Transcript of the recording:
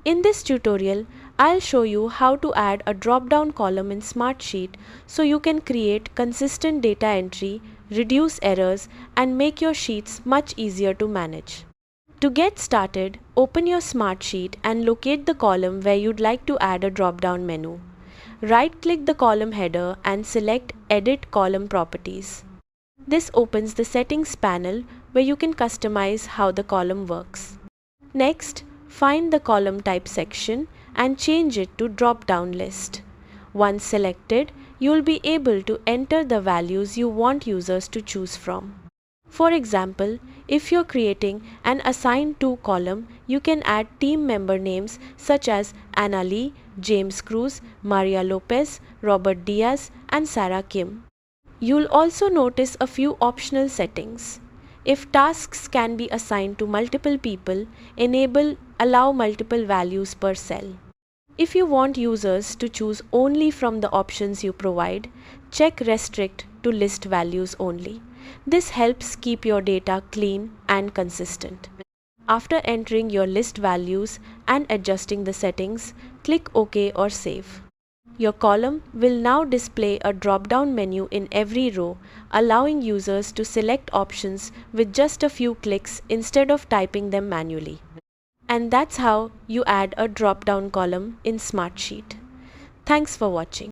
In this tutorial, I'll show you how to add a drop-down column in Smartsheet so you can create consistent data entry, reduce errors, and make your sheets much easier to manage. To get started, open your Smartsheet and locate the column where you'd like to add a drop-down menu. Right-click the column header and select Edit Column Properties. This opens the Settings panel where you can customize how the column works. Next, find the column type section and change it to drop-down list. Once selected, you'll be able to enter the values you want users to choose from. For example, if you're creating an Assign To column, you can add team member names such as Anna Lee, James Cruz, Maria Lopez, Robert Diaz, and Sarah Kim. You'll also notice a few optional settings. If tasks can be assigned to multiple people, enable Allow multiple values per cell. If you want users to choose only from the options you provide, check Restrict to list values only. This helps keep your data clean and consistent. After entering your list values and adjusting the settings, click OK or Save. Your column will now display a drop-down menu in every row, allowing users to select options with just a few clicks instead of typing them manually. And that's how you add a drop-down column in Smartsheet. Thanks for watching.